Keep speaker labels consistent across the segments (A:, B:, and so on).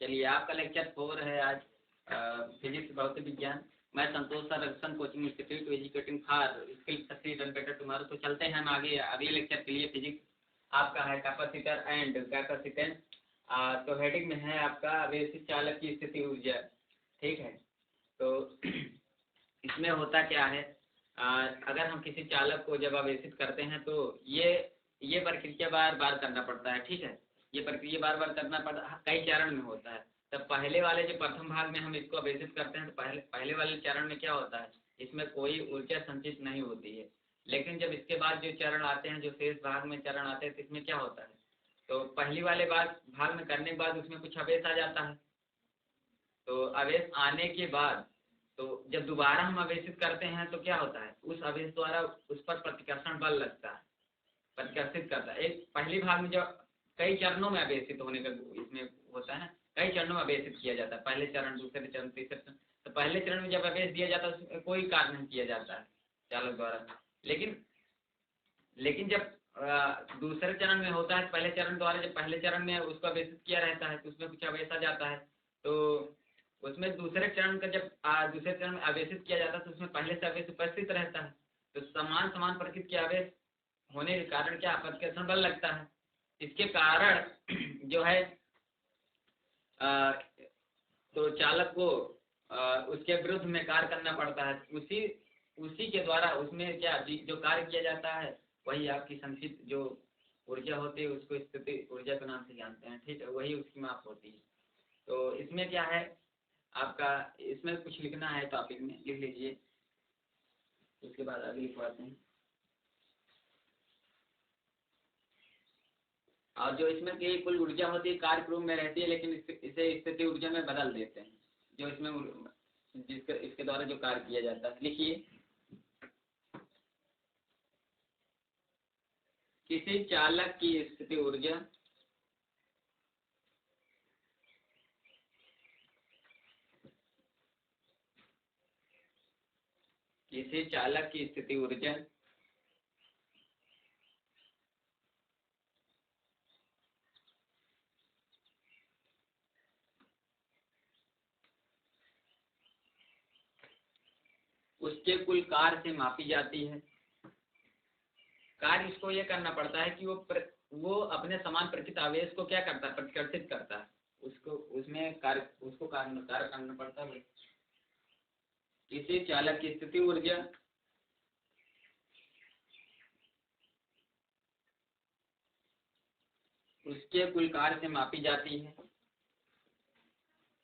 A: चलिए, आपका लेक्चर 4 है आज, फिजिक्स भौतिक विज्ञान। मैं Santosh sir, Raksan coaching institute educating for skill succeed and better tomorrow. तो चलते हैं हम आगे अगले लेक्चर के लिए। फिजिक्स आपका है कैपेसिटर एंड कैपेसिटेंस। तो हेडिंग में है आपका आवेशित चालक की स्थिति ऊर्जा। ठीक है, तो इसमें होता क्या है, अगर हम किसी चालक को जब आवेशित करते हैं तो ये प्रक्रिया बार बार करना पड़ता है। ठीक है, ये प्रक्रिया बार बार करना पड़ता, कई चरण में होता है। तब पहले वाले जो प्रथम भाग में हम इसको आवेशित करते हैं तो पहले वाले चरण में क्या होता है, इसमें कोई ऊर्जा संचित नहीं होती है। लेकिन जब इसके बाद जो चरण आते हैं, जो शेष भाग में चरण आते हैं, तो इसमें क्या होता है, तो पहली वाले भाग में करने के बाद उसमें कुछ आवेश आ जाता है। तो आवेश आने के बाद तो जब दोबारा हम आवेशित करते हैं तो क्या होता है, उस आवेश द्वारा उस पर प्रतिकर्षण बल लगता है, प्रतिकर्षित करता है। एक पहली भाग में जब कई चरणों में आवेशित होने का इसमें होता है ना, कई चरणों में आवेशित किया जाता है, पहले चरण, दूसरे चरण, तीसरे चरण। तो पहले चरण में जब आवेश दिया जाता है उसमें कोई कार्य नहीं किया जाता है चालक द्वारा। लेकिन जब दूसरे चरण में होता है, पहले चरण द्वारा जब पहले चरण में उसको आवेशित किया रहता है तो उसमें कुछ आवेश आ जाता है। तो उसमें दूसरे चरण का जब दूसरे चरण में आवेशित किया जाता है तो उसमें पहले से आवेश उपस्थित रहता है। तो समान समान प्रकृति के आवेश होने के कारण क्या, प्रतिकर्षण बल लगता है। इसके कारण जो है तो चालक को उसके विरुद्ध में कार्य करना पड़ता है। उसी के द्वारा उसमें क्या जो कार्य किया जाता है वही आपकी संचित जो ऊर्जा होती है उसको स्थिति ऊर्जा के नाम से जानते हैं। ठीक है, वही उसकी माप होती है। तो इसमें क्या है आपका, इसमें कुछ लिखना है टॉपिक में लिख लीजिए, उसके बाद आगे लिखवाते हैं। और जो इसमें की कुल ऊर्जा होती है कार्यक्रम में रहती है, लेकिन इसे स्थिति ऊर्जा में बदल देते हैं, जो इसमें इसके द्वारा जो कार्य किया जाता है। लिखिए, किसी चालक की स्थिति ऊर्जा किसी चालक की स्थिति ऊर्जा उसके कुल कार्य से मापी जाती है। कार्य इसको ये करना पड़ता है कि वो अपने समान प्रकृत आवेश को क्या करता है, प्रतिकर्षित करता है। उसको उसमें कार्य उसको कार्य करना पड़ता है। किसी चालक की स्थिति ऊर्जा उसके कुल कार्य से मापी जाती है,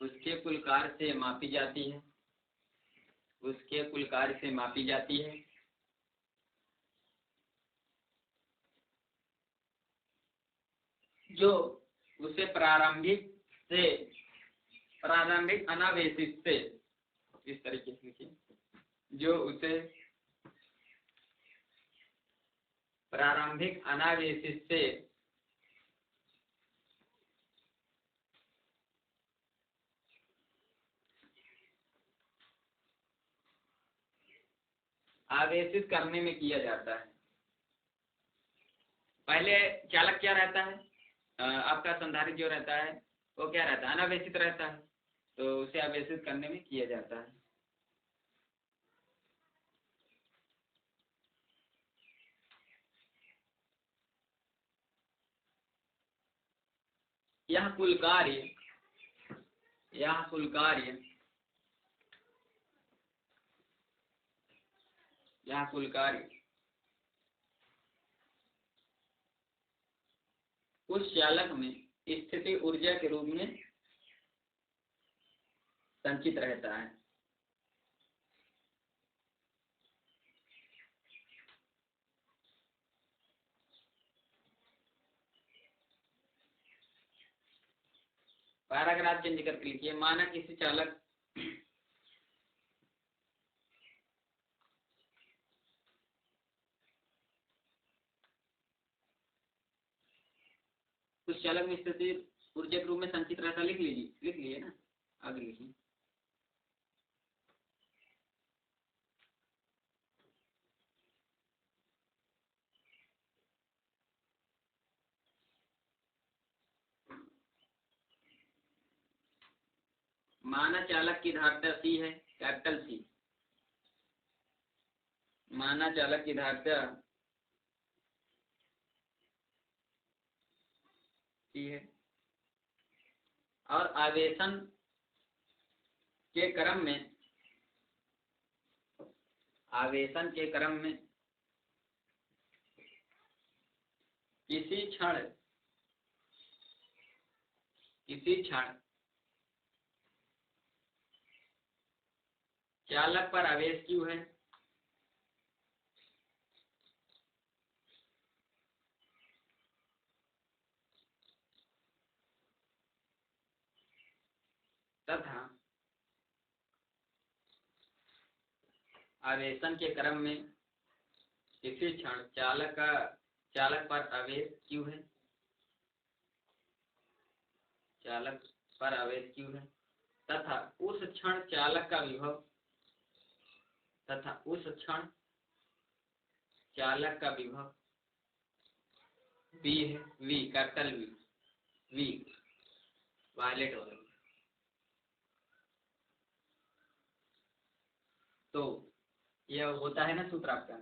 A: उसके कुल कार्य से मापी जाती है, उसके कुल कार्य से मापी जाती है। जो उसे प्रारंभिक अनावेशित से, इस तरीके से लिखिए, जो उसे प्रारंभिक अनावेशित से आवेशित करने में किया जाता है। पहले चालक क्या रहता है, आपका संधारित्र जो रहता है वो क्या रहता है, अनावेशित रहता है। तो उसे आवेशित करने में किया जाता है। यह कुल कार्य यह कुल कार्य यह कुल कार्य उस चालक में स्थिति ऊर्जा के रूप में संचित रहता है। पैराग्राफ चेंज करके लिखिए, माना किसी चालक उस चालक में स्थिति ऊर्जा के रूप में संचित रहता। लिख लिए ना, आगे लिखिए। माना चालक की धारिता C है, कैपिटल C। माना चालक की धारिता C है और आवेशन के क्रम में किसी क्षण चालक पर आवेश Q है तथा आवेशन के क्रम में किसी क्षण चालक पर आवेश Q है, चालक पर आवेश Q है तथा उस क्षण चालक का विभव V है, V कैपिटल V वायलेट हो रही। तो यह होता है ना सूत्र आपका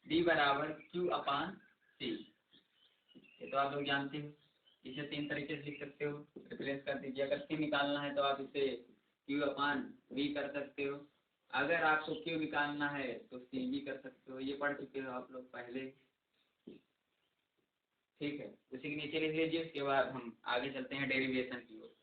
A: D बराबर Q/C। ये तो आप लोग जानते हो, इसे 3 तरीके से लिख सकते हो, रिप्लेस कर दीजिए। अगर C निकालना है तो आप इसे Q/V कर सकते हो, अगर आपको Q निकालना है तो C भी कर सकते हो। ये पढ़ चुके हो आप लोग पहले, ठीक है। उसी के नीचे लिख लीजिए, उसके बाद हम आगे चलते हैं डेरिवेशन की ओर।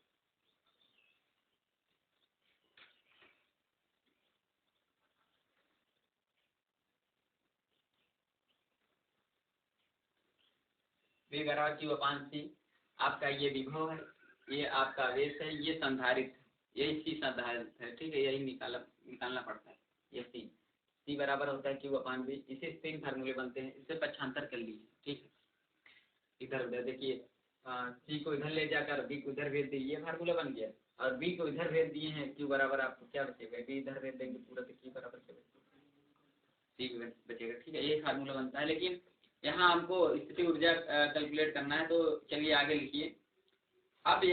A: V बराबर Q/C आपका ये विभव है, ये आपका आवेश है, ये संधारित्र है, ये इसकी संधारित्र है, ठीक है। यही निकालना पड़ता है। ये C बराबर होता है Q/V। इसे 3 फार्मूले बनते हैं, इससे पक्षांतर कर लीजिए, ठीक है। इधर उधर देखिए, C को इधर ले जाकर B को इधर भेज दीजिए, ये फार्मूला बन गया। और B को इधर भेज दिए हैं, Q बराबर आपको क्या बचेगा, B इधर भेज देंगे पूरा, तो Q बराबर क्या बचेगा, C बचेगा, ठीक है। ये फार्मूला बनता है। लेकिन यहाँ हमको स्थिति ऊर्जा कैलकुलेट करना है, तो चलिए आगे लिखिए। अब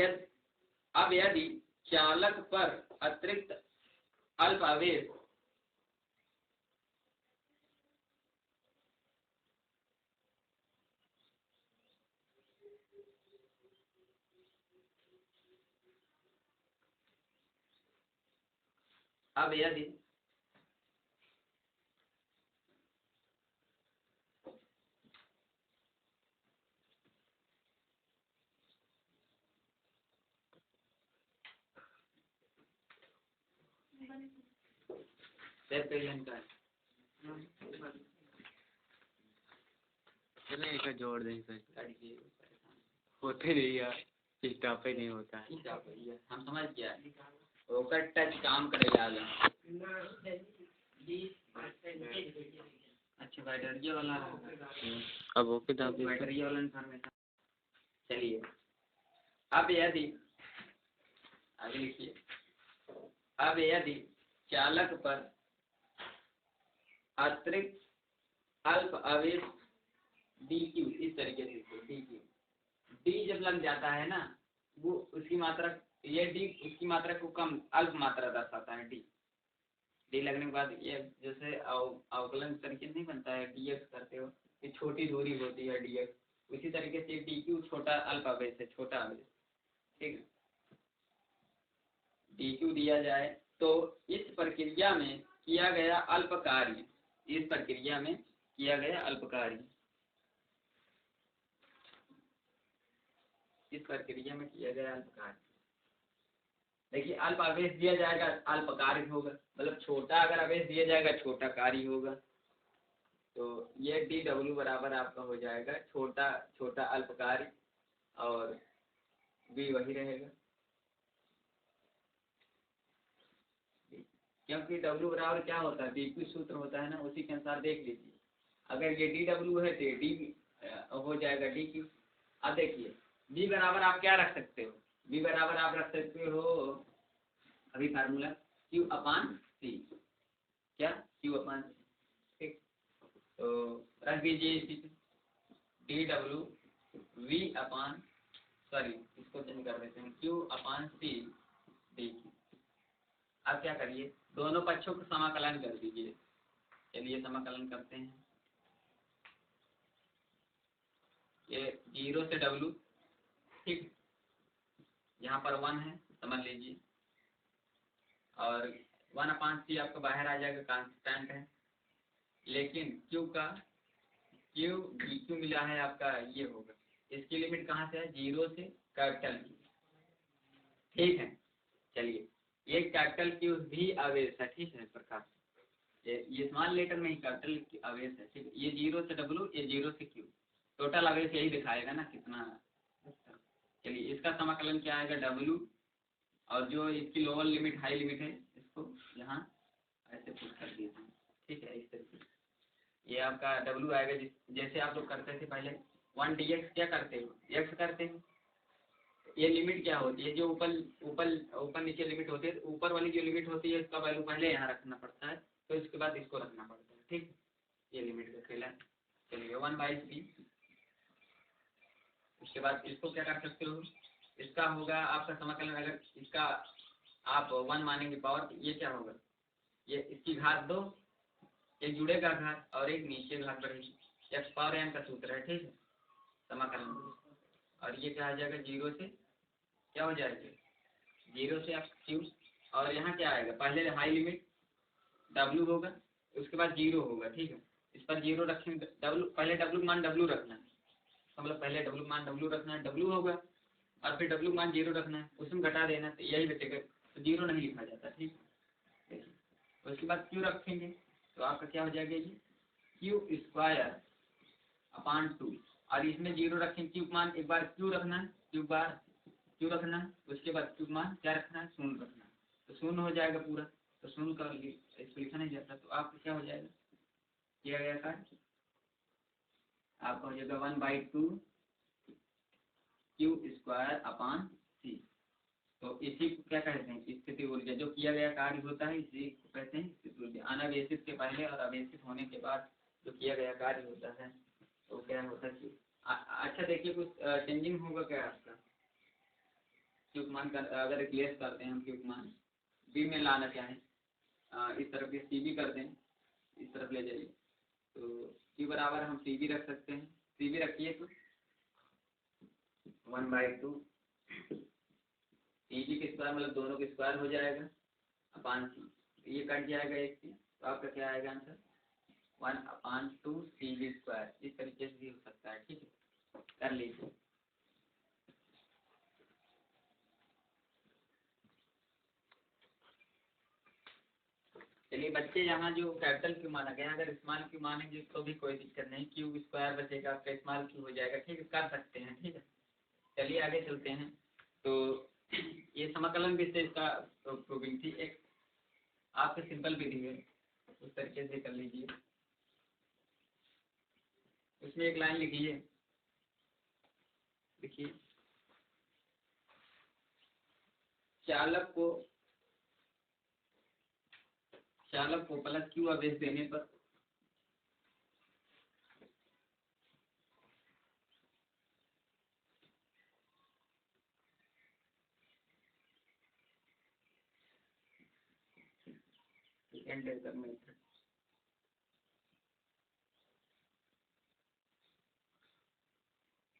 A: यदि चालक पर अतिरिक्त अल्प आवेश
B: चले जोड़ दें होते नहीं यार, स्टॉप ही नहीं होता है।
A: हम समझ गया, ओकर टच काम करेगा। अच्छा बैटरी वाला,
B: अब ओके दाब
A: बैटरी वाला इन्फॉर्मेशन। चलिए अब यदि आगे लिखिए। अब यदि चालक पर अतिरिक्त अल्प आवेश DQ, इस तरीके से DQ, D जब लग जाता है ना, वो उसकी मात्रा, ये D उसकी मात्रा को कम अल्प मात्रा दर्शाता है। D लगने के बाद ये जैसे अवकलन तरीके नहीं बनता है, DX करते हो, ये छोटी दूरी होती है DX, उसी तरीके से DQ छोटा अल्प आवेश है, छोटा आवेश, ठीक है। DQ दिया जाए तो इस प्रक्रिया में किया गया अल्प कार्य, देखिए अल्प आवेश दिया जाएगा, अल्प कार्य होगा, मतलब छोटा अगर आवेश दिया जाएगा छोटा कार्य होगा। तो ये DW बराबर आपका हो जाएगा छोटा अल्प कार्य, और B वही रहेगा, क्योंकि W बराबर क्या होता है, DQ सूत्र होता है ना, उसी के अनुसार देख लीजिए। अगर ये DW है तो D हो जाएगा DQ। अब देखिए B बराबर आप क्या रख सकते हो, B बराबर आप रख सकते हो अभी फार्मूला Q/C, क्या Q/C, ठीक। तो रख दीजिए DW V/, सॉरी इसको चेंज कर देते हैं, Q/C DQ, आप क्या करिए, दोनों पक्षों को समाकलन कर दीजिए। चलिए समाकलन करते हैं। ये 0 से W, ठीक, यहाँ पर 1 है समझ लीजिए, और 1/3 आपका बाहर आ जाएगा, कांस्टेंट है। लेकिन Q का Q मिला है आपका, ये होगा, इसकी लिमिट कहाँ से है, 0 से कैपिटल Q, ठीक है। चलिए ये कैपिटल Q भी आवेश है, ठीक है प्रकाश, ये स्मॉल लेटर में ही कैपिटल आवेश है, ठीक है। ये 0 से W, ये 0 से Q, टोटल आवेश यही दिखाएगा ना कितना। चलिए इसका समाकलन क्या आएगा, W, और जो इसकी लोअर लिमिट हाई लिमिट है इसको यहाँ ऐसे पुट कर दीजिए, ठीक है। इस तरीके से ये आपका W आएगा, जैसे आप लोग करते थे पहले 1 dx, क्या करते हो, x करते हो। ये लिमिट क्या होती है, जो ऊपर ऊपर ऊपर नीचे लिमिट होती है, ऊपर वाली जो लिमिट होती है इसका वैल्यू पहले यहाँ रखना पड़ता है, तो इसके बाद इसको रखना पड़ता है, ठीक। ये लिमिट का खेल है। चलिए 1/3, उसके बाद इसको क्या कर सकते हो, इसका होगा आपका समाकलन, अगर इसका आप 1 मानेंगे पावर, ये क्या होगा, ये इसकी घात 2, एक जुड़ेगा घात और एक नीचे घात बढ़ेगी, x पावर n का सूत्र है, ठीक है, समाकलन। और ये क्या आ जाएगा, 0 से क्या हो जाएगा, 0 से आप Q, और यहाँ क्या आएगा, पहले हाई लिमिट W होगा, उसके बाद 0 होगा, ठीक है। इस पर 0 रखेंगे, W पहले W मान W रखना है, मतलब पहले W मान W रखना है, W होगा, और फिर W मान 0 रखना है, उसमें घटा देना, तो यही बचेगा, तो 0 नहीं लिखा जाता, ठीक है। उसके बाद Q रखेंगे, तो आपका क्या हो जाएगा, ये Q²/2, और इसमें 0 रखेंगे, Q मान एक बार Q रखना है, Q रखना है, उसके बाद Q मान क्या रखना है, 0 रखना है, तो 0 हो जाएगा पूरा, तो 0 का इसको लिखा नहीं जाता, तो आपका क्या हो जाएगा, किया गया था आपका हो जाएगा 1/2 Q²/C। तो इसी को क्या कहते हैं, स्थिति ऊर्जा, जो किया गया कार्य होता है इसी को कहते हैं स्थिति ऊर्जा। अनावेशित के पहले और आवेशित होने के बाद जो किया गया कार्य होता है तो क्या होता है। अच्छा देखिए, कुछ चेंजिंग होगा क्या आपका, क्यूब मान का अगर रिप्लेस करते हैं हम, क्यूब मान बी में लाना चाहें, इस तरफ के सी बी कर दें, इस तरफ ले जाइए, तो Q बराबर हम सी बी रख सकते हैं, सी बी रखिए तो 1/2 सी बी के स्क्वायर, मतलब दोनों के स्क्वायर हो जाएगा, /C, ये कट जाएगा एक से, तो आपका क्या आएगा आंसर, 1/2 CB²। इस तरीके से भी हो सकता है, ठीक है, कर लीजिए। चलिए बच्चे, यहाँ जो कैपिटल Q माना गया, अगर स्मॉल Q मानेंगे तो भी कोई दिक्कत नहीं, Q² बचेगा आपका, स्मॉल Q हो जाएगा, ठीक है, कर सकते हैं, ठीक है। चलिए आगे चलते हैं। तो ये समाकलन विशेष का प्रूविंग थी, एक आपके सिंपल विधि है, उस तरीके से कर लीजिए। उसमें एक लाइन लिखिए, देखिए, चालक को प्लस Q आवेश देने पर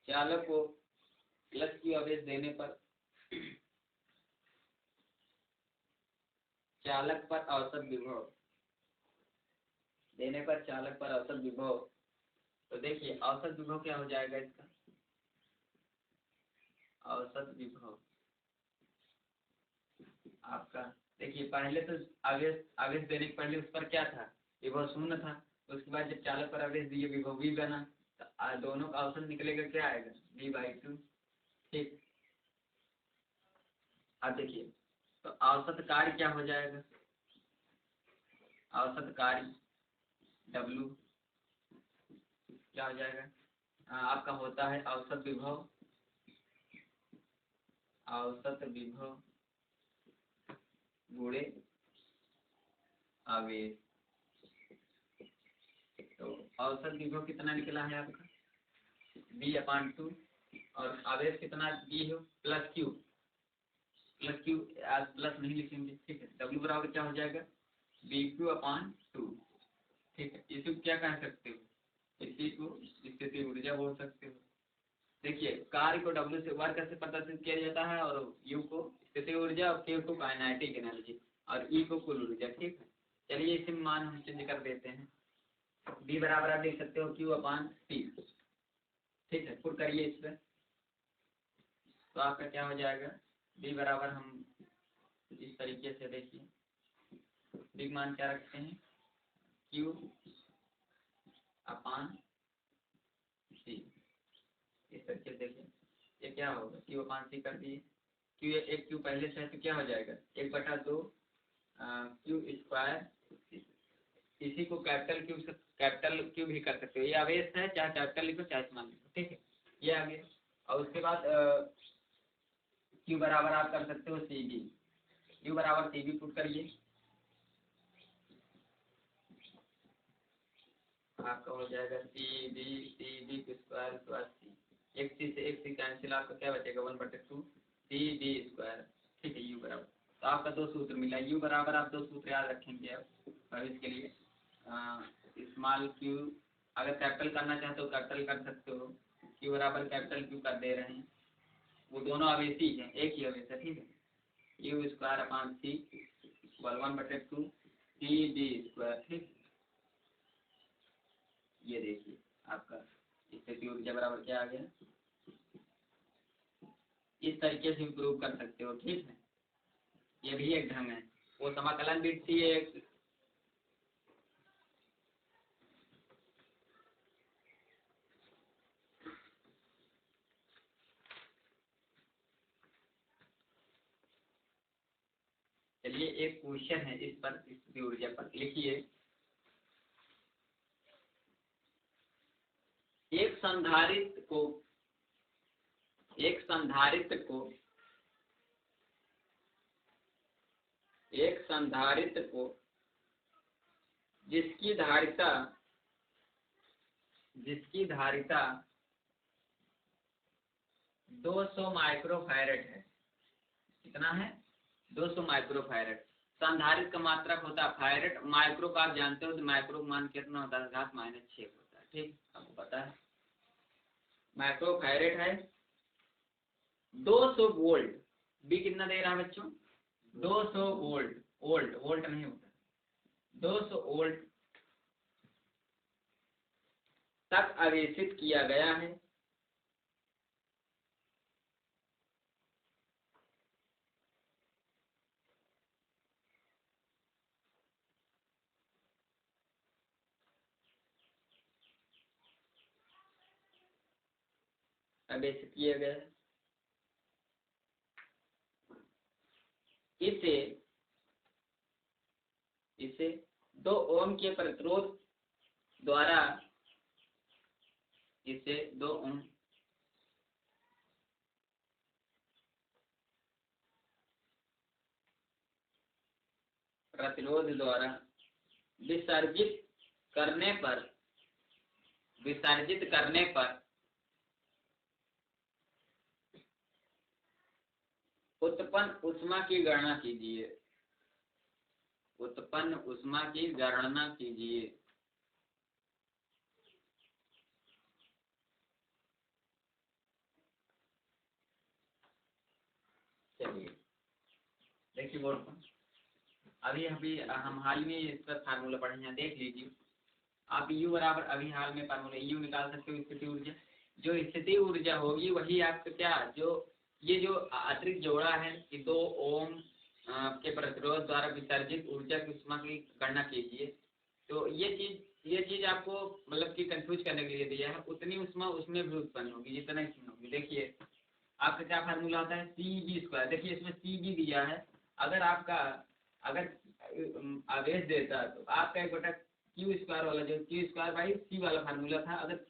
A: चालक को प्लस Q आवेश देने पर चालक पर औसत विभव देने पर चालक पर औसत विभव, तो देखिए औसत विभव क्या हो जाएगा इसका, औसत विभव आपका, देखिए पहले तो आवेश देने के पहले उस पर क्या था, विभव 0 था, उसके बाद जब चालक पर आवेश दिए विभव V बना, तो दोनों का औसत निकलेगा, क्या आएगा, V/2, ठीक। अब देखिए, तो औसत कार्य क्या हो जाएगा, औसत कार्य W क्या हो जाएगा, आपका होता है औसत विभव गुणे आवेश। तो औसत विभव कितना निकला है आपका, V/2, और आवेश कितना दी है, प्लस Q, प्लस क्यू, आज प्लस नहीं लिखेंगे, ठीक है। W बराबर क्या हो जाएगा, BQ/2, ठीक है। इसे क्या कह सकते हो, इसी को स्थितिज ऊर्जा बोल सकते हो। देखिए कार्य को W से, वर्क से प्रदर्शित किया जाता है, और U को स्थितिज ऊर्जा, और K को काइनेटिक एनर्जी, और E को कुल ऊर्जा, ठीक है। चलिए इसे मान हम चेंज कर देते हैं। B बराबर आप देख सकते हो Q/T, ठीक है। पुट करिए इस पर, तो आपका क्या हो जाएगा, B बराबर हम इस तरीके से देखिए, B मान क्या रखते हैं, Q/C, इस तरीके से देखिए ये क्या होगा, Q/C कर दिए, Q एक Q पहले से है तो क्या हो जाएगा 1/2 Q², इसी को कैपिटल क्यू भी कर सकते हो, ये आवेश है, चाहे कैपिटल लिखो चाहे स्मॉल लिखो, ठीक है। ये आगे, और उसके बाद Q बराबर आप कर सकते हो CB, Q बराबर CB पुट करिए, आपका हो जाएगा CB² + C, एक C से एक C कैंसिल, आपका क्या बचेगा 1/2 CB², ठीक है। U बराबर, तो आपका दो सूत्र मिला, U बराबर आप दो सूत्र याद रखेंगे अब इसके लिए, स्मॉल क्यू अगर कैपिटल करना चाहते हो कैपिटल कर सकते हो, Q बराबर कैपिटल क्यू कर दे रहे हैं, वो दोनों अवेशी हैं, एक ही अवेश है, ठीक है। U²/C = 1/2 CB², ठीक। ये देखिए आपका स्थितिज ऊर्जा बराबर क्या आ गया, इस तरीके से प्रूव कर सकते हो, ठीक है। ये भी एक ढंग है, वो समाकलन भी थी एक, चलिए एक क्वेश्चन है इस पर, स्थितिज ऊर्जा पर, लिखिए एक संधारित्र को जिसकी धारिता 200 माइक्रोफैरड है, कितना है 200 माइक्रोफैरड, संधारित्र का मात्रक होता है फैरड, माइक्रो का आप जानते हो तो माइक्रो मान कितना होता है 10⁻6 होता है, ठीक, आपको पता है। माइक्रोफैरड है, 200 वोल्ट, बी कितना दे रहा है बच्चों 200 वोल्ट, वोल्ट नहीं होता, 200 वोल्ट तक आवेशित किया गया है, आवेशित किया गया है, इसे 2 ओम के प्रतिरोध द्वारा, इसे 2 ओम प्रतिरोध द्वारा विसर्जित करने पर उत्पन्न ऊष्मा की गणना कीजिए, चलिए देखिए बोर्ड पर, अभी हम हाल में इस पर फार्मूला पढ़े हैं, देख लीजिए आप। U बराबर अभी हाल में फार्मूला U निकाल सकते हो, स्थितिज ऊर्जा, जो स्थितिज ऊर्जा होगी वही आपका क्या, ये जो अतिरिक्त जोड़ा है कि 2 ओम के प्रतिरोध द्वारा विसर्जित ऊर्जा की ऊष्मा की गणना कीजिए, तो ये चीज आपको मतलब कि कंफ्यूज करने के लिए दिया है, उतनी ऊष्मा उसमें भी उत्पन्न होगी जितना इसमें होगी। देखिए आपका क्या फार्मूला आता है CB², देखिए इसमें CB दिया है, अगर आवेश देता तो आपका 1/Q² वाला, जो Q²/C वाला फार्मूला था, अगर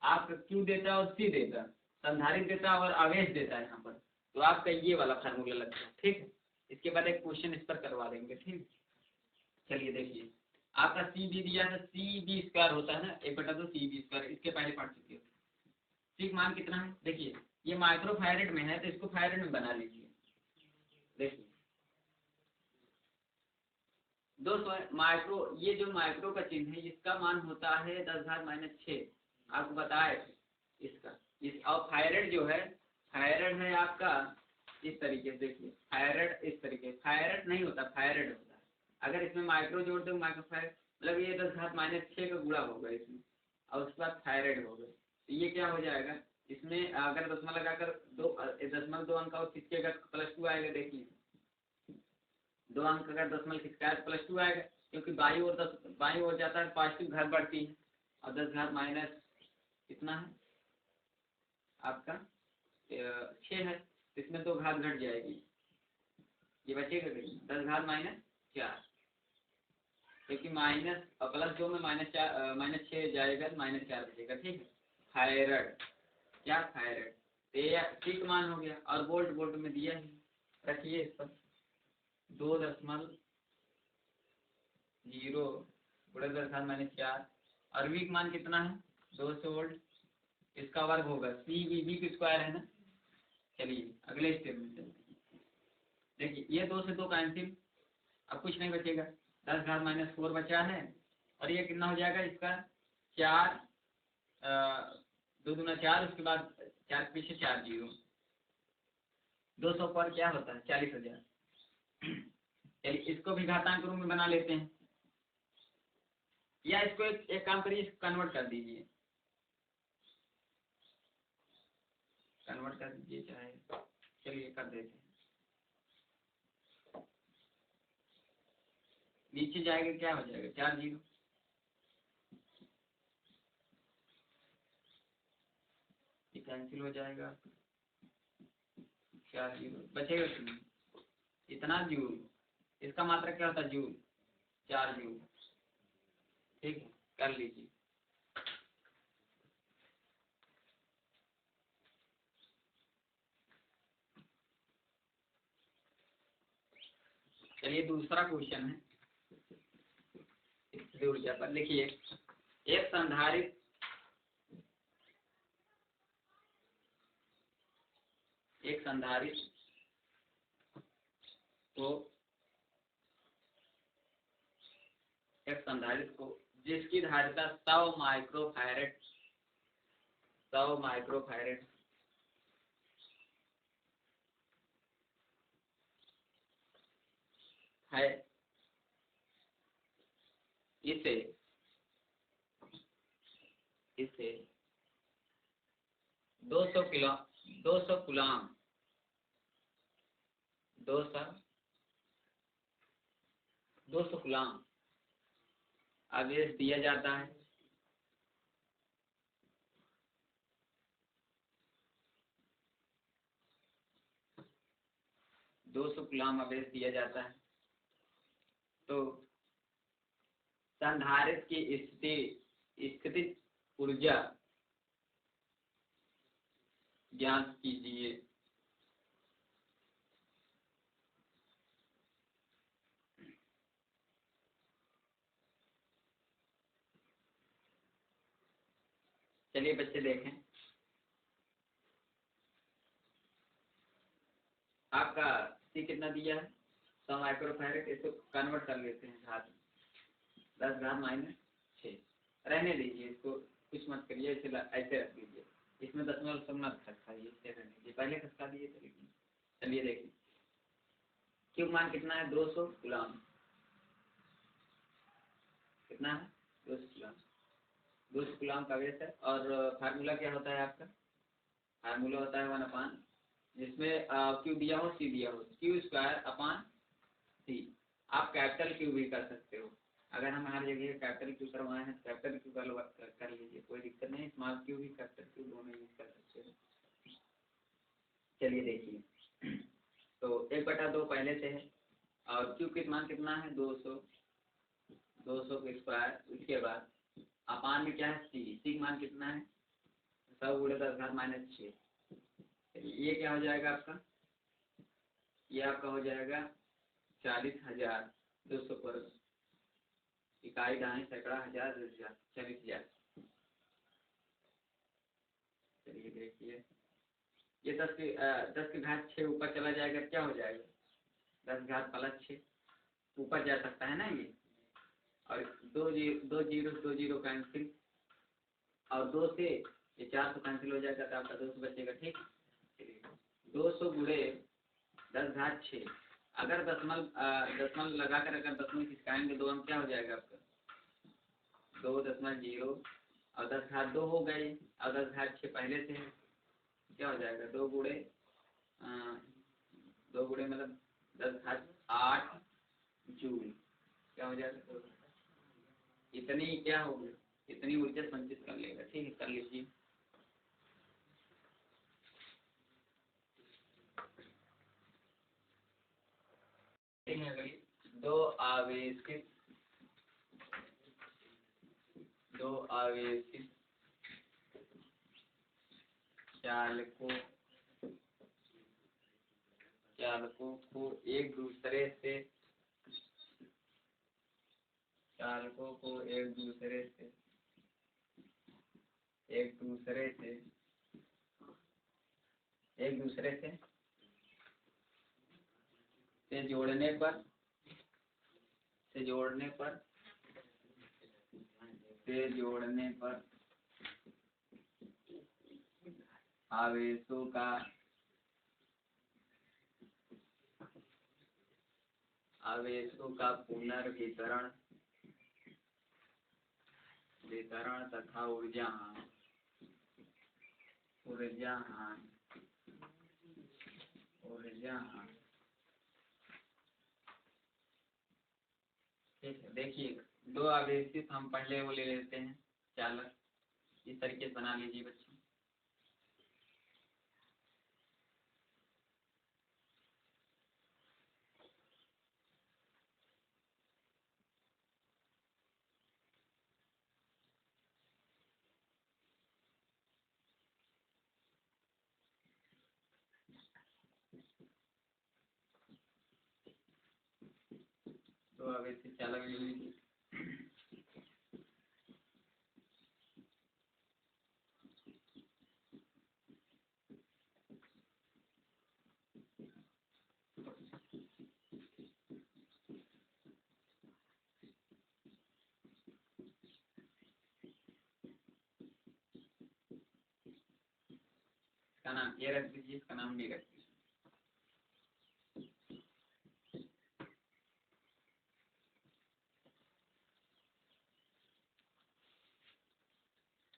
A: आपका Q देता और C देता, संधारित्र देता और आवेश देता है यहाँ पर, तो आपका ये वाला फार्मूला लगता है, ठीक है। इसके बाद एक क्वेश्चन इस पर करवा देंगे, ठीक। चलिए देखिए आपका CB दिया है, CB² होता है ना 1/2 CB², इसके पहले पढ़ चुके हो, ठीक। मान कितना है, देखिए ये माइक्रोफैरड में है तो इसको फैरड में बना लीजिए, माइक्रो, ये जो माइक्रो का चिन्ह है इसका मान होता है 10⁻⁶। आपको बताया इसका। इस और फायरेड जो है, फायरेड है आपका इस तरीके से, देखिए फायरेड इस तरीके, फायरेड नहीं होता, फायरेड होता है। अगर इसमें माइक्रो जोड़ दो, माइक्रो फायरेड, मतलब ये 10⁻⁶ का गुणा होगा इसमें, और उसके बाद थायराइड हो गए। तो ये क्या हो जाएगा, इसमें अगर दशमलव लगाकर 2 अंक और खिसकेगा +2 आएगा। देखिए 2 अंक अगर दशमलव खिसका +2 आएगा, क्योंकि बाई ओर जाता है पॉजिटिव घात बढ़ती है। और 10⁻⁻ कितना है आपका 6 है, इसमें 2 घात घट जाएगी, ये बचेगा कहीं 10⁻⁴, क्योंकि माइनस और +2 में -6 जाएगा, -4 बचेगा। ठीक है, थायराइड, क्या थायराइड, ठीक मान हो गया। और वोल्ट में दिया है, रखिए इस पर 2.0 × 10⁻⁴, और वीक मान कितना है 200 वोल्ट, इसका वर्ग होगा CV² है ना। चलिए अगले स्टेप में चलते हैं। देखिए ये 2 से 2 कैंसिल, अब कुछ नहीं बचेगा, 10⁻⁴ बचा है, और ये कितना हो जाएगा इसका 4, 2 दूना 4, उसके बाद 4 के पीछे 4 0, 200 पर क्या होता है 40,000। चलिए इसको भी घातांक रूप में बना लेते हैं, या इसको एक काम करिए, कन्वर्ट कर दीजिए, कन्वर्ट कर दीजिए चाहे, चलिए कर देते हैं। नीचे जाएगा क्या हो जाएगा 4 0, ये कैंसिल हो जाएगा, 4 0 बचेगा कितना, इतना जूल, इसका मात्रा क्या होता है जूल, 4 जूल। ठीक है, कर लीजिए। चलिए दूसरा क्वेश्चन है ऊर्जा पर। लिखिए एक संधारित्र को जिसकी धारिता 100 माइक्रोफैरड है, इसे 200 कूलाम आवेश दिया जाता है। तो संधारित्र की स्थितिज ऊर्जा ज्ञात कीजिए। चलिए बच्चे देखें, आपका C कितना दिया है 100 माइक्रोफैरड, इसको कन्वर्ट कर लेते हैं साथ में 10⁻⁶। रहने दीजिए इसको, कुछ मत करिए, ऐसे रख दीजिए, इसमें दशमलव सब मत खसकाइए, पहले खसका दिए थे लेकिन। चलिए देखिए क्यों मान कितना है 200 कूलाम, कितना है 200 कूलाम का आवेश है। और फार्मूला क्या होता है आपका, फार्मूला होता है 1/, जिसमें Q दिया हो C दिया हो, Q²/C। आप कैपिटल Q भी कर सकते हो, अगर हम हर जगह कैपिटल Q करवाए हैं कैपिटल Q कर लीजिए, कोई दिक्कत नहीं, स्मॉल Q भी कैपिटल Q दोनों यूज कर सकते हो। चलिए देखिए तो 1/2 पहले से है, और Q के मान कितना है 200 के स्क्वायर, उसके बाद अपान में क्या है C का मान कितना है 100 × 10⁻⁶। ये क्या हो जाएगा आपका, ये आपका हो जाएगा 40,200 पर इकाई, दाएं, सैकड़ा, हजार, 40,000। चलिए देखिए ये 10 की घात 6 ऊपर चला जाएगा, क्या हो जाएगा 10 घात +6 ऊपर जा सकता है ना ये, और दो जीरो कैंसिल, और 2 से ये 4 तो कैंसिल हो जाएगा, तो आपका 200 बचेगा। ठीक, 200 गुणे 10⁻6। अगर दशमलव लगाकर अगर दशमलव खिसकाएंगे 2 अंक, क्या हो जाएगा आपका 2.0 और 10⁻2 हो गए, और 10⁻6 पहले से है, क्या हो जाएगा 2 गुणे मतलब 10⁸ जूल, क्या हो जाएगा, इतनी क्या होगी, इतनी ऊर्जा संचित कर लेगा। ठीक है, कर लीजिए। दो आवेशित चालकों को एक दूसरे से जोड़ने पर आवेशों का पुनर्वितरण तथा ऊर्जा हानि। ठीक है, देखिए 2 आवेशित हम पहले वो ले लेते हैं चालक, इस तरीके से बना लीजिए बच्चे। तो आवेशित चालक ले लीजिए। इसका नाम ए रख दीजिए, इसका नाम बी रख दीजिए।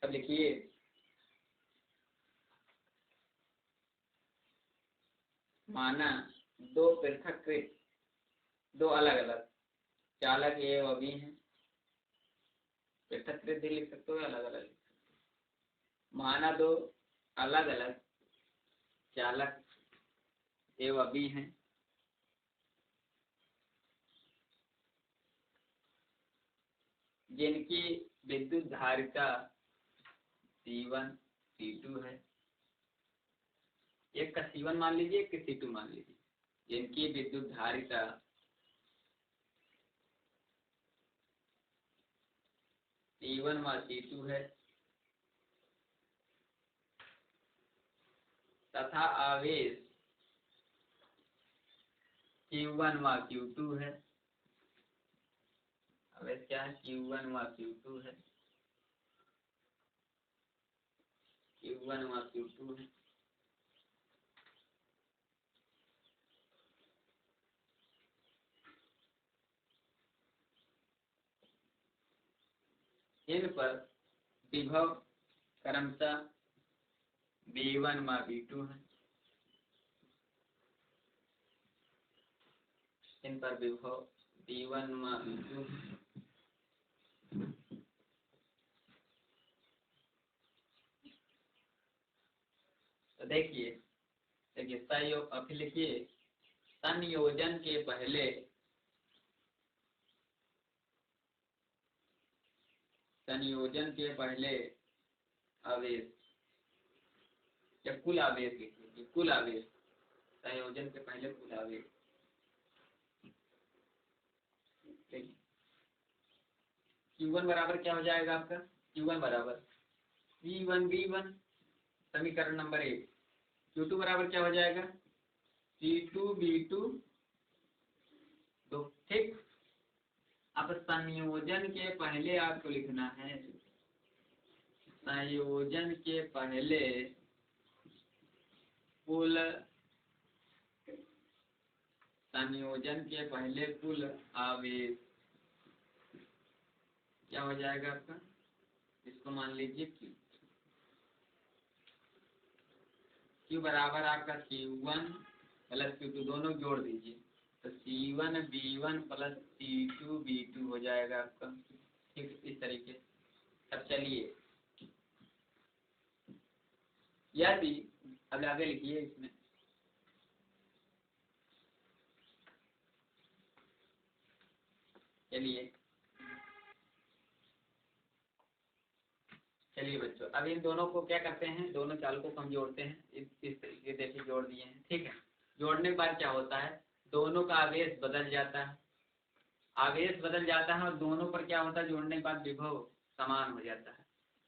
A: अब लिखिए, माना 2 पृथक, 2 अलग अलग चालक ए व बी हैं। पृथक भी लिख सकते हो, अलग अलग। माना 2 अलग अलग चालक ए व बी हैं, जिनकी विद्युत धारिता C1 C2 है। एक का C1 मान लीजिए, एक का C2 मान लीजिए। जिनकी विद्युत धारिता C1 व C2 है तथा आवेश Q1 व Q2 है। आवेश क्या है, Q1 व Q2 है, Q1 व Q2 है। इन पर विभव क्रमशः V1 व V2 है। इन पर विभव V1 व V2 है। तो देखिए सहयोग, अब लिखिए संयोजन के पहले आवेश या कुल आवेश लिखिए, कुल आवेश, संयोजन के पहले कुल आवेश। Q1 बराबर क्या हो जाएगा आपका, Q1 बराबर C1V1, समीकरण नंबर 1। Q2 बराबर क्या हो जाएगा, C2V2 2। ठीक, अब अब संयोजन के पहले आपको लिखना है, संयोजन के पहले कुल, संयोजन के पहले कुल आवेश क्या हो जाएगा आपका, इसको मान लीजिए Q बराबर आपका Q1 प्लस Q2 दोनों जोड़ दीजिए, तो C1 B1 plus C2 B2 हो जाएगा आपका, ठीक इस तरीके। अब चलिए यदि अब आगे लिखिए इसमें, चलिए बच्चों, अब इन दोनों को क्या करते हैं, दोनों चालकों को हम जोड़ते हैं, इस तरीके देखिए जोड़ दिए हैं, ठीक है। जोड़ने के बाद क्या होता है, दोनों का आवेश बदल जाता है, आवेश बदल जाता है और दोनों पर क्या होता है, जोड़ने के बाद विभव समान हो जाता है।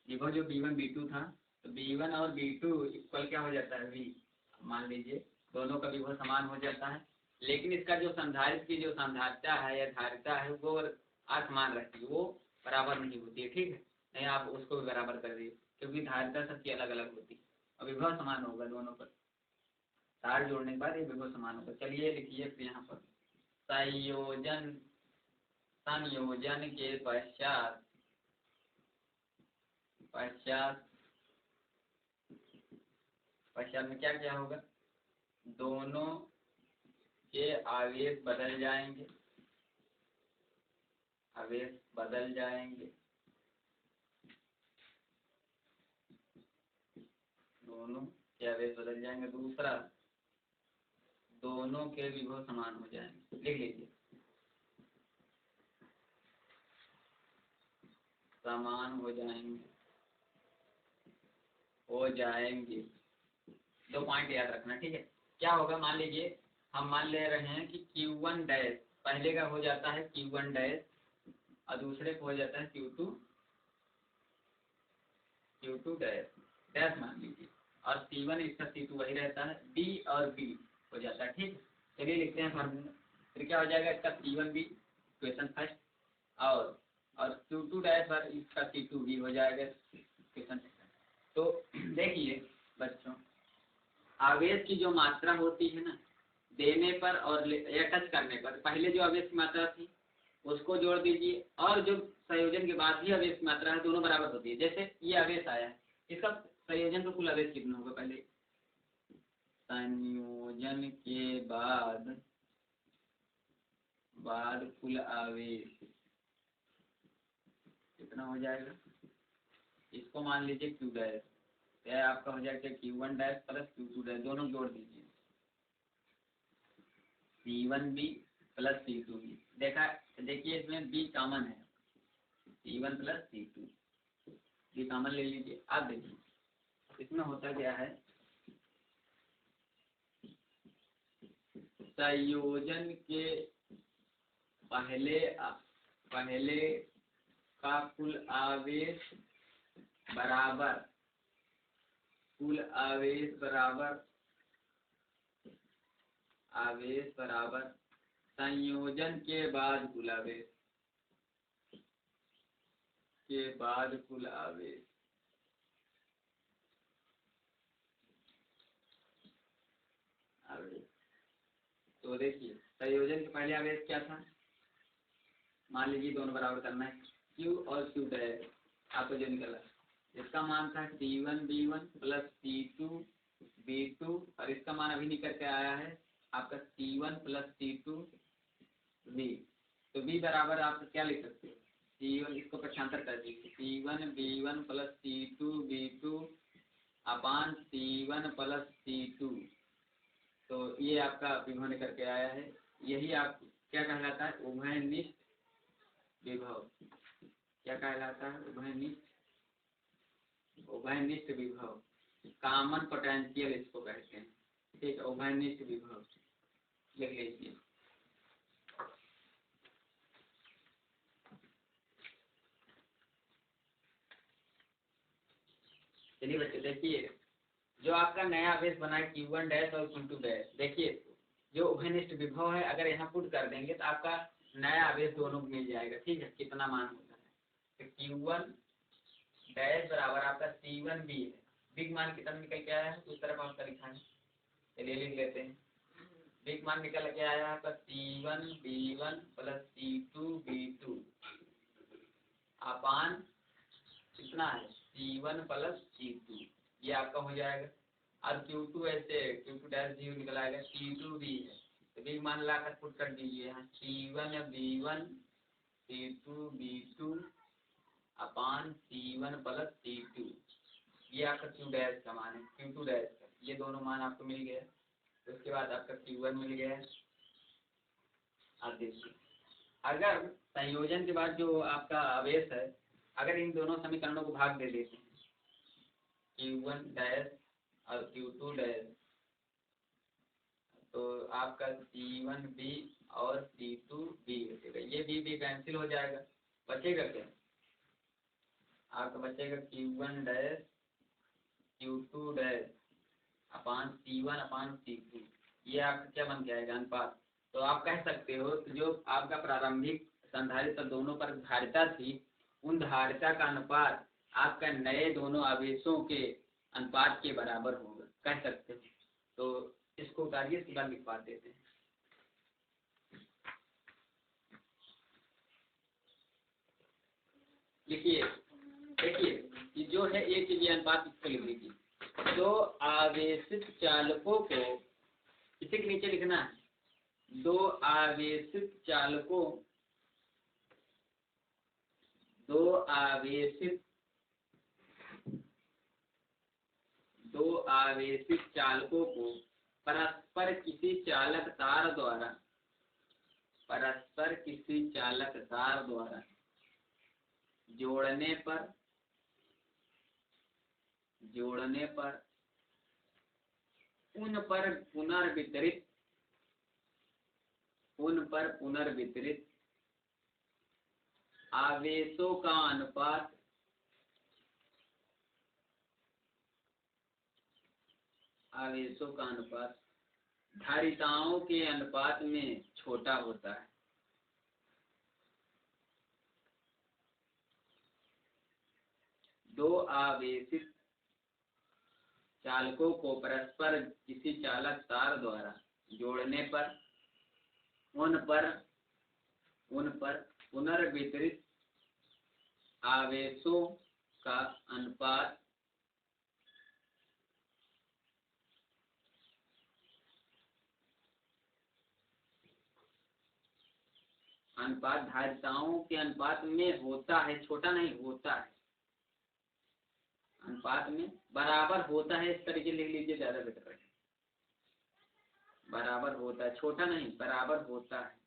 A: विभव जो B1 B2 था, तो B1 और B2 इक्वल क्या हो जाता है V, मान लीजिए दोनों का विभव समान हो जाता है, लेकिन इसका जो संधारित्र की जो सांद्रता है या धारिता है वो असमान रहती है, वो बराबर नहीं होती है, ठीक है। नहीं आप उसको भी बराबर कर दिए, क्योंकि धारिता सबकी अलग अलग होती है और विभव समान होगा दोनों पर, तार जोड़ने के बाद ये विभव समान होगा। चलिए लिखिए फिर यहाँ पर संयोजन, संयोजन के पश्चात में क्या क्या होगा, दोनों के आवेश बदल जाएंगे, आवेश बदल जाएंगे, दोनों के आवेश बदल जाएंगे। दूसरा, दोनों के विभव समान हो जाएंगे, लिख लीजिए समान हो जाएंगे। दो पॉइंट याद रखना, ठीक है। क्या होगा, मान लीजिए हम मान ले रहे हैं कि Q1 डैश पहले का हो जाता है Q1 डैश और दूसरे को हो जाता है Q2 डैश मान लीजिए, और C1 इसका C2 वही रहता है, B और B हो जाता है, ठीक। चलिए लिखते हैं फॉर्मूला, फिर क्या हो जाएगा, इसका C1B इक्वेशन फर्स्ट, और Q2 डैश पर इसका C2B हो जाएगा इक्वेशन सेकंड। तो देखिए बच्चों, आवेश की जो मात्रा होती है ना, देने पर और या टच करने पर, पहले जो आवेश की मात्रा थी उसको जोड़ दीजिए, और जो संयोजन के बाद भी आवेश की मात्रा है दोनों बराबर होती है। जैसे ये आवेश आया है, इसका संयोजन का कुल आवेश कितना होगा, पहले संयोजन के बाद कुल आवेश कितना हो जाएगा, इसको मान लीजिए Q डैश, यह आपका हो जाएगा Q1 dash plus Q2 dash, दोनों जोड़ दीजिए C1B प्लस C2B। देखिए इसमें B कॉमन है, C1 plus C2 B common ले लीजिए। आप देखिए इसमें होता क्या है, संयोजन के पहले का कुल आवेश बराबर संयोजन के बाद कुल आवेश तो देखिए संयोजन के पहले आवेश क्या था, मान लीजिए दोनों बराबर करना है, Q और Q डैश आपको जो निकला, इसका मान था C1 B1 plus C2 B2, और इसका मान अभी निकल के आया है आपका C1 प्लस C2 B। तो B बराबर आप क्या लिख सकते हो, C1, इसको पक्षांतर कर दीजिए, C1 B1 plus C2 B2 अपान C1 प्लस C2। तो ये आपका विभव निकल के आया है, यही आप क्या कहलाता है, उभयनिष्ठ विभव। क्या कहलाता है, उभयनिष्ठ विभव, कॉमन पोटेंशियल इसको कहते हैं, ठीक है, उभयनिष्ठ विभव लिख लीजिए। चलिए बच्चे देखिए, जो आपका नया आवेश बना है Q1 डैश और Q2 डैश, देखिए जो उभयनिष्ठ विभव है अगर यहाँ पुट कर देंगे तो आपका नया आवेश दोनों मिल जाएगा। ठीक है, कितना मान होता है तो Q1 डैश बराबर आपका C1B है। बिग मान कितना निकल के आया है उस तरफ आपका लिखा है, चलिए लिख लेते हैं। बिग मान निकल के आया है आपका C1B1 प्लस C2B2 अपान कितना है C1 प्लस C2, ये आपका हो जाएगा। अब Q2 ऐसे Q2 डैश 0 निकल आएगा, C2B है तो बिग मान ला कर पुट कर दीजिए यहाँ C1B1 C2B2 अपान C1 प्लस C2, ये आपका Q डैश का मान है, Q2 डैश का, ये दोनों मान आपको मिल गया। उसके बाद आपका Q1 मिल गया। आप देखिए अगर संयोजन के बाद जो आपका आवेश है, अगर इन दोनों समीकरणों को भाग दे देते हैं Q1 डैश और Q2 डैश, तो आपका C1B और C2B बचेगा, ये भी कैंसिल हो जाएगा, बचेगा क्या आपका बचेगा Q1 डैश Q2 डैश अपान C1 अपान C2, ये आपका क्या बन जाएगा अनुपात। तो आप कह सकते हो कि जो आपका प्रारंभिक संधारित्र दोनों पर धारिता थी, उन धारिता का अनुपात आपका नए दोनों आवेशों के अनुपात के बराबर होगा, कह सकते हो। तो इसको उतारिए, इसके बाद लिखवा देते हैं। लिखिए, देखिए कि जो है एक के लिए अनुपात इसको लिख लीजिए। दो आवेशित चालकों को, इसे के नीचे लिखना है, दो आवेशित चालकों, दो आवेशित चालकों को परस्पर किसी चालक तार द्वारा जोड़ने पर उन पर पुनर्वितरित आवेशों का अनुपात धारिताओं के अनुपात में छोटा होता है। दो आवेशित चालकों को परस्पर किसी चालक तार द्वारा जोड़ने पर उन पर पुनर्वितरित आवेशों का अनुपात धारिताओं के अनुपात में होता है, छोटा नहीं होता है, अनुपात में बराबर होता है, इस तरीके लिख लीजिए, ज्यादा बेटर है। बराबर होता है, छोटा नहीं, बराबर होता है।